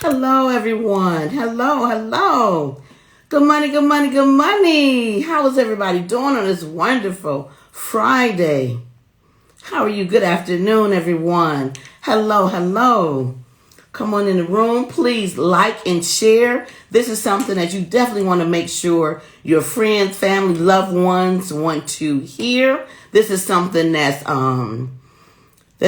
Hello, everyone. Hello. Good money. How is everybody doing on this wonderful Friday? How are you? Good afternoon, everyone. Hello. Come on in the room. Please like and share. This is something that you definitely want to make sure your friends, family, loved ones want to hear. This is something that's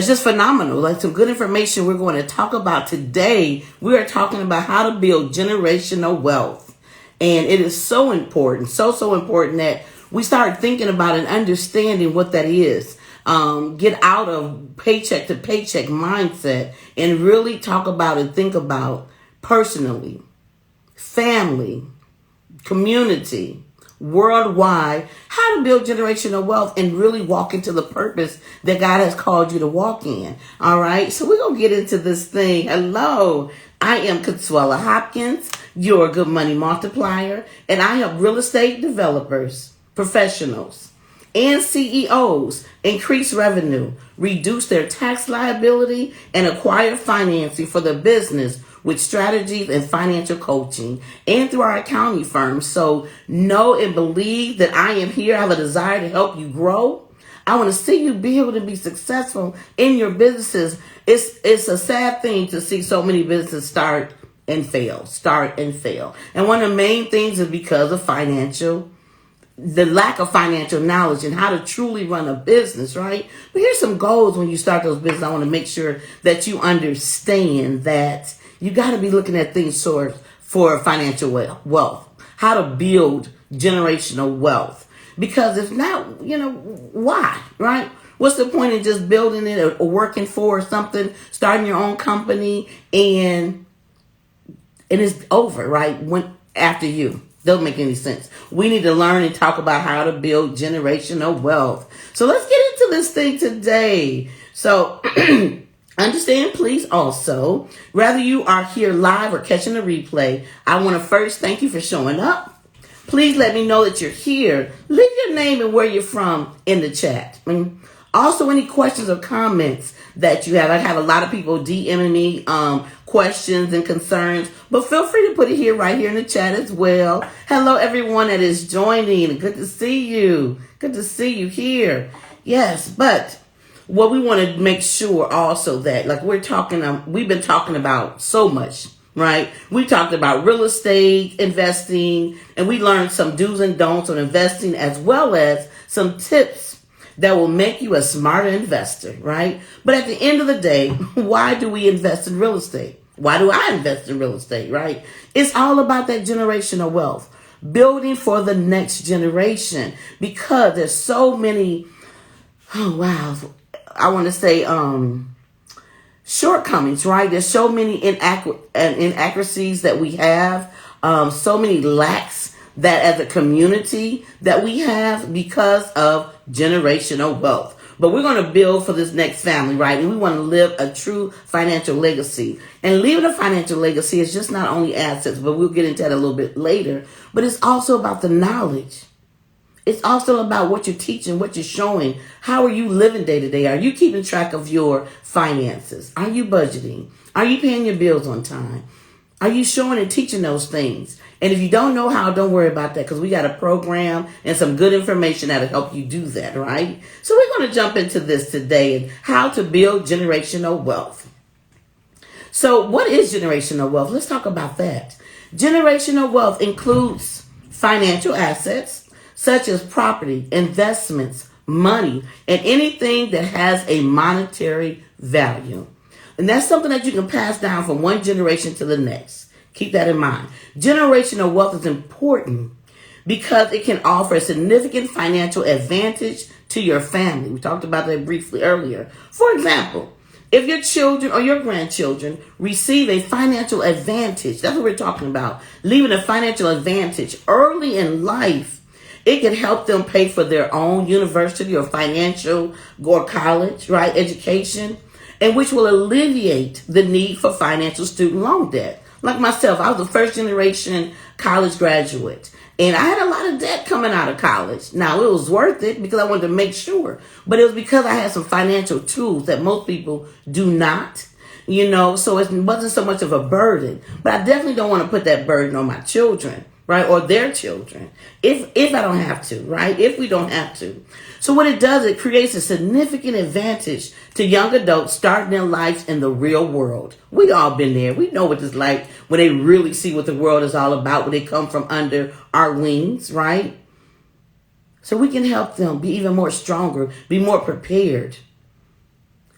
just phenomenal. Like some good information we're going to talk about today. We are talking about how to build generational wealth. And it is so important, so important that we start thinking about and understanding what that is. Get out of paycheck to paycheck mindset and really talk about and think about personally, family, community, worldwide, how to build generational wealth and really walk into the purpose that God has called you to walk in. All right. So we're going to get into this thing. Hello. I am Consuela Hopkins, your good money multiplier, and I help real estate developers, professionals, and CEOs increase revenue, reduce their tax liability, and acquire financing for their business with strategies and financial coaching and through our accounting firm. So know and believe that I am here. I have a desire to help you grow. I want to see you be able to be successful in your businesses. It's a sad thing to see so many businesses start and fail. And one of the main things is because of the lack of financial knowledge and how to truly run a business, right? But here's some goals when you start those businesses. I want to make sure that you understand that you got to be looking at things for financial wealth, how to build generational wealth. Because if not, why, right? What's the point in just building it or working for something, starting your own company and it's over, right? After you. Doesn't make any sense. We need to learn and talk about how to build generational wealth. So let's get into this thing today. So understand, please, also, whether you are here live or catching a replay, I want to first thank you for showing up. Please let me know that you're here. Leave your name and where you're from in the chat. Also, any questions or comments that you have. I have a lot of people DMing me questions and concerns, but feel free to put it right here in the chat as well. Hello, everyone that is joining. Good to see you. Good to see you here. Yes, but what we want to make sure also that, like we've been talking about so much, right? We talked about real estate, investing, and we learned some do's and don'ts on investing as well as some tips that will make you a smarter investor, right? But at the end of the day, why do we invest in real estate? Why do I invest in real estate, right? It's all about that generational wealth, building for the next generation, because there's so many, I want to say shortcomings, right? There's so many inaccuracies that we have, so many lacks that as a community that we have because of generational wealth. But we're going to build for this next family, right? And we want to live a true financial legacy. And leaving a financial legacy is just not only assets, but we'll get into that a little bit later. But it's also about the knowledge. It's also about what you're teaching, what you're showing. How are you living day to day? Are you keeping track of your finances? Are you budgeting? Are you paying your bills on time? Are you showing and teaching those things? And if you don't know how, don't worry about that, because we got a program and some good information that'll help you do that, right? So we're going to jump into this today and how to build generational wealth. So what is generational wealth? Let's talk about that. Generational wealth includes financial assets such as property, investments, money, and anything that has a monetary value. And that's something that you can pass down from one generation to the next. Keep that in mind. Generational wealth is important because it can offer a significant financial advantage to your family. We talked about that briefly earlier. For example, if your children or your grandchildren receive a financial advantage, that's what we're talking about, leaving a financial advantage early in life, it can help them pay for their own university or financial or college, right, education, and which will alleviate the need for financial student loan debt. Like myself, I was a first generation college graduate, and I had a lot of debt coming out of college. Now, it was worth it because I wanted to make sure, but it was because I had some financial tools that most people do not. So it wasn't so much of a burden. But I definitely don't want to put that burden on my children, right? Or their children. If I don't have to, right? If we don't have to. So what it does, it creates a significant advantage to young adults starting their lives in the real world. We all been there. We know what it's like when they really see what the world is all about, when they come from under our wings, right? So we can help them be even more stronger, be more prepared,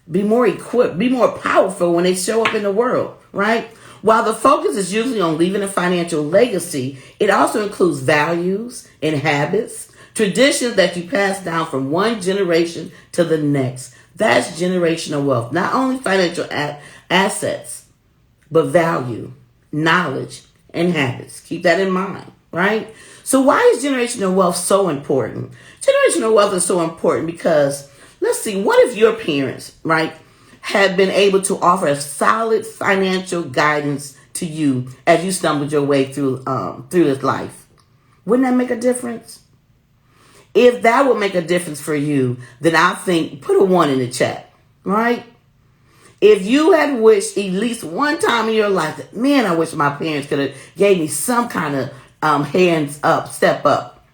be more equipped, be more powerful when they show up in the world, right? While the focus is usually on leaving a financial legacy, it also includes values and habits, traditions that you pass down from one generation to the next. That's generational wealth. Not only financial assets, but value, knowledge, and habits. Keep that in mind, right? So why is generational wealth so important? Generational wealth is so important because, let's see, what if your parents, right, have been able to offer a solid financial guidance to you as you stumbled your way through this life? Wouldn't that make a difference? If that would make a difference for you, then I think put a 1 in the chat, right? If you had wished at least one time in your life that, man, I wish my parents could have gave me some kind of hands up, step up.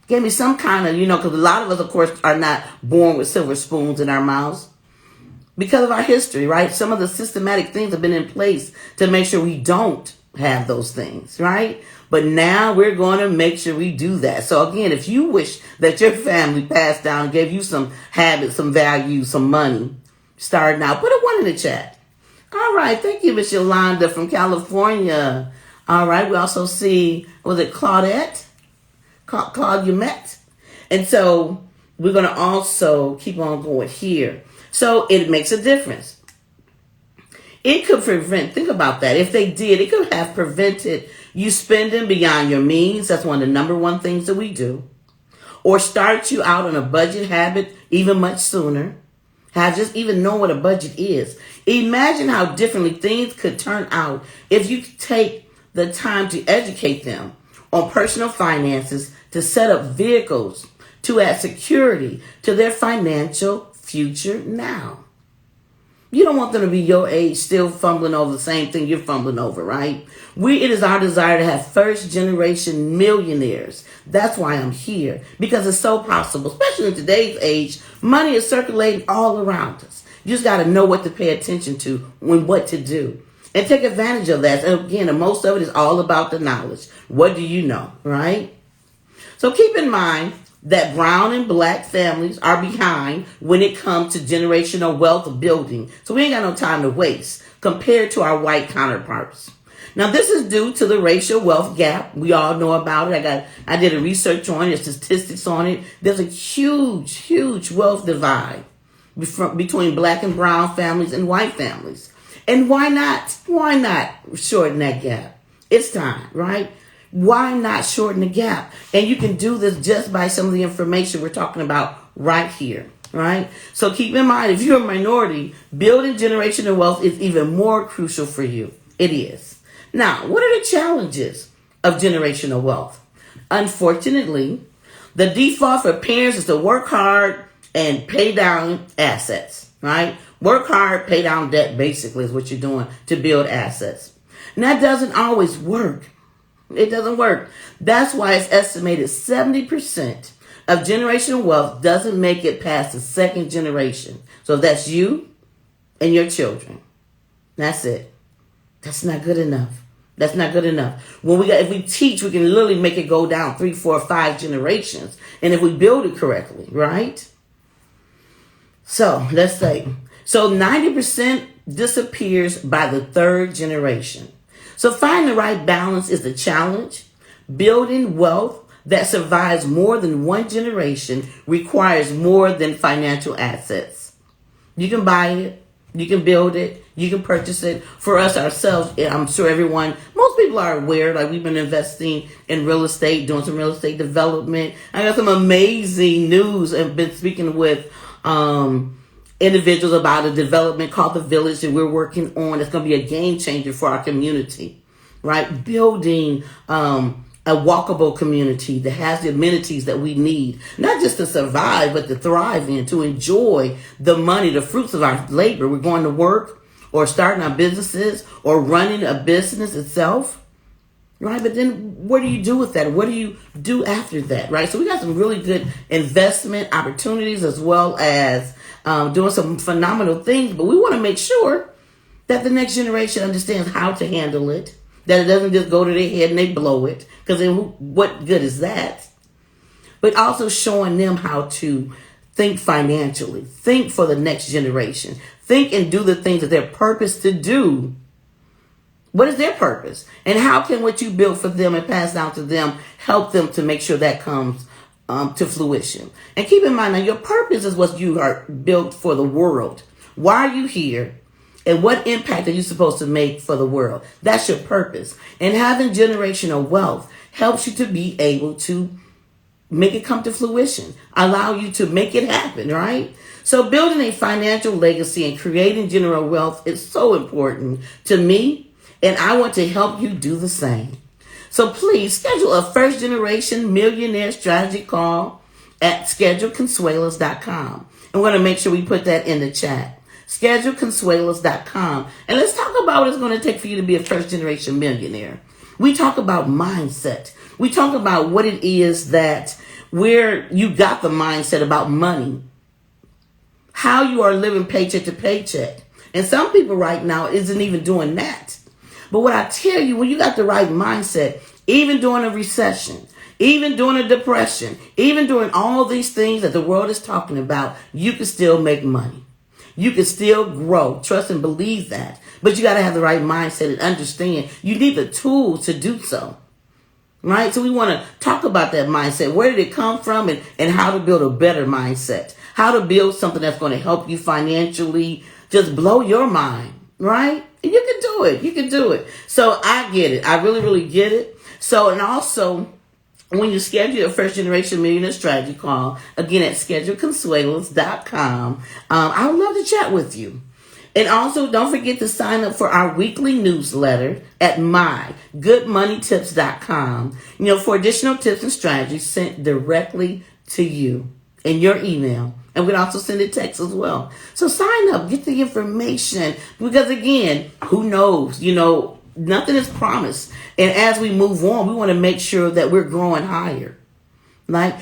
Gave me some kind of, because a lot of us, of course, are not born with silver spoons in our mouths because of our history, right? Some of the systematic things have been in place to make sure we don't have those things, right? But now we're going to make sure we do that. So again, if you wish that your family passed down, gave you some habits, some values, some money, start now, put a 1 in the chat. All right. Thank you, Miss Yolanda from California. All right. We also see, was it Claudette? Claude you met. And so we're going to also keep on going here. So it makes a difference. It could prevent, think about that. If they did, it could have prevented you spending beyond your means. That's one of the number one things that we do. Or start you out on a budget habit even much sooner. Have just even know what a budget is. Imagine how differently things could turn out if you take the time to educate them on personal finances, to set up vehicles, to add security to their financial future now. You don't want them to be your age still fumbling over the same thing you're fumbling over, right? It is our desire to have first generation millionaires. That's why I'm here, because it's so possible, especially in today's age. Money is circulating all around us. You just got to know what to pay attention to and what to do and take advantage of that. And again, most of it is all about the knowledge. What do you know, right? So keep in mind that brown and black families are behind when it comes to generational wealth building. So we ain't got no time to waste compared to our white counterparts. Now, this is due to the racial wealth gap. We all know about it. I did a research on it, statistics on it. There's a huge wealth divide between black and brown families and white families. And why not? Why not shorten that gap? It's time, right? Why not shorten the gap? And you can do this just by some of the information we're talking about right here, right? So keep in mind, if you're a minority, building generational wealth is even more crucial for you. It is. Now, what are the challenges of generational wealth? Unfortunately, the default for parents is to work hard and pay down assets, right? Work hard, pay down debt, basically, is what you're doing to build assets. And that doesn't always work. It doesn't work. That's why it's estimated 70% of generational wealth doesn't make it past the second generation. So that's you and your children. That's it. That's not good enough. That's not good enough. If we teach, we can literally make it go down 3, 4, 5 generations. And if we build it correctly, right? So let's say, 90% disappears by the third generation. So finding the right balance is the challenge. Building wealth that survives more than one generation requires more than financial assets. You can buy it. You can build it. You can purchase it. For us ourselves, I'm sure most people are aware, like we've been investing in real estate, doing some real estate development. I got some amazing news and been speaking with individuals about a development called The Village that we're working on. It's going to be a game changer for our community, right? Building a walkable community that has the amenities that we need, not just to survive, but to thrive in, to enjoy the money, the fruits of our labor. We're going to work. or starting our businesses or running a business itself. Right, but then what do you do with that? What do you do after that? Right, so we got some really good investment opportunities as well as doing some phenomenal things. But we want to make sure that the next generation understands how to handle it, that it doesn't just go to their head and they blow it, because then what good is that? But also showing them how to think financially, think for the next generation, think and do the things that they're purposed to do. What is their purpose? And how can what you build for them and pass down to them help them to make sure that comes to fruition? And keep in mind, now your purpose is what you are built for the world. Why are you here? And what impact are you supposed to make for the world? That's your purpose. And having generational wealth helps you to be able to make it come to fruition, allow you to make it happen, right? So building a financial legacy and creating generational wealth is so important to me. And I want to help you do the same. So please schedule a first generation millionaire strategy call at scheduleconsuelos.com. And we're going to make sure we put that in the chat. Scheduleconsuelos.com. And let's talk about what it's going to take for you to be a first generation millionaire. We talk about mindset. We talk about what it is that where you got the mindset about money, how you are living paycheck to paycheck. And some people right now isn't even doing that. But what I tell you, when you got the right mindset, even during a recession, even during a depression, even during all these things that the world is talking about, you can still make money. You can still grow. Trust and believe that. But you got to have the right mindset and understand you need the tools to do so. Right? So we want to talk about that mindset. Where did it come from and how to build a better mindset? How to build something that's going to help you financially just blow your mind. Right? And you can do it. You can do it. So I get it. I really, really get it. So, and also, when you schedule your first generation millionaire strategy call, again at scheduleconsuelos.com, I would love to chat with you. And also, don't forget to sign up for our weekly newsletter at mygoodmoneytips.com, for additional tips and strategies sent directly to you in your email. And we can also send a text as well. So sign up, get the information. Because again, who knows? Nothing is promised. And as we move on, we want to make sure that we're growing higher.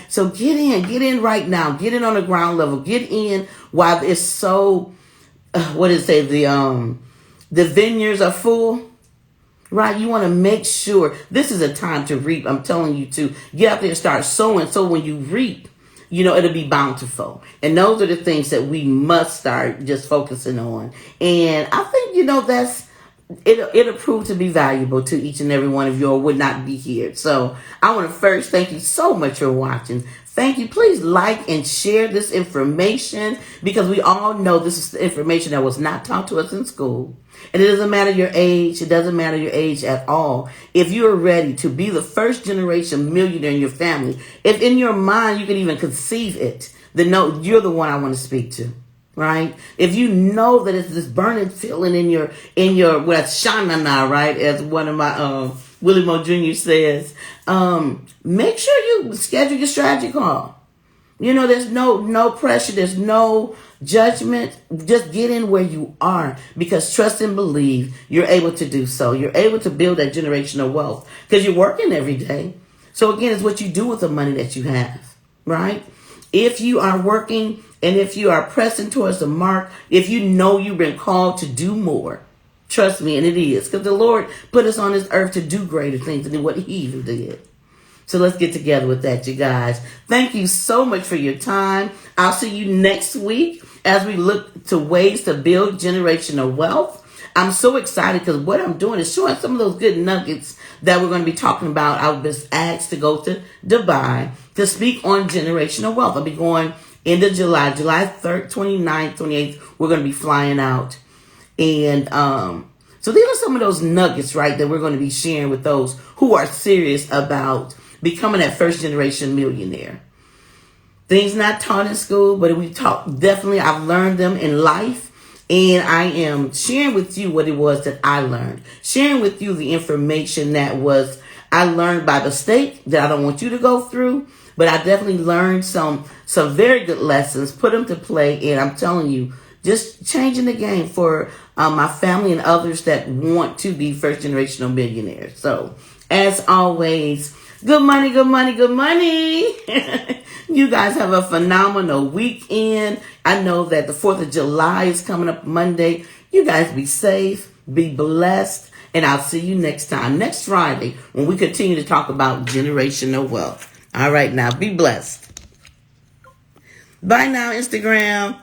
So get in right now. Get in on the ground level. Get in while it's so, the vineyards are full. Right? You want to make sure this is a time to reap. I'm telling you to get out there and start sowing. So when you reap, it'll be bountiful. And those are the things that we must start just focusing on. And I think, it'll prove to be valuable to each and every one of you or would not be here. So I want to first thank you so much for watching. Thank you. Please like and share this information because we all know this is the information that was not taught to us in school. And it doesn't matter your age. It doesn't matter your age at all. If you're ready to be the first generation millionaire in your family, if in your mind you can even conceive it, then no, you're the one I want to speak to. Right? If you know that it's this burning feeling in your shanana, right? As one of my Willie Mo Jr. says, make sure you schedule your strategy call. There's no pressure, there's no judgment. Just get in where you are because trust and believe you're able to do so. You're able to build that generational wealth because you're working every day. So again, it's what you do with the money that you have, right? If you are working and if you are pressing towards the mark, if you know you've been called to do more, trust me, and it is, because the Lord put us on this earth to do greater things than what he even did. So let's get together with that, you guys. Thank you so much for your time. I'll see you next week as we look to ways to build generational wealth. I'm so excited because what I'm doing is showing some of those good nuggets that we're going to be talking about. I was asked to go to Dubai to speak on generational wealth. I'll be going into July 3rd, 29th, 28th. We're going to be flying out. And so these are some of those nuggets, right, that we're going to be sharing with those who are serious about becoming that first generation millionaire. Things not taught in school, but we taught, definitely I've learned them in life. And I am sharing with you what it was that I learned. Sharing with you the information that I learned by mistake that I don't want you to go through. But I definitely learned some very good lessons, put them to play. And I'm telling you, just changing the game for my family and others that want to be first generational millionaires. So, as always, good money, good money, good money. You guys have a phenomenal weekend. I know that the 4th of July is coming up Monday. You guys be safe, be blessed, and I'll see you next time, next Friday, when we continue to talk about generational wealth. All right, now be blessed. Bye now, Instagram.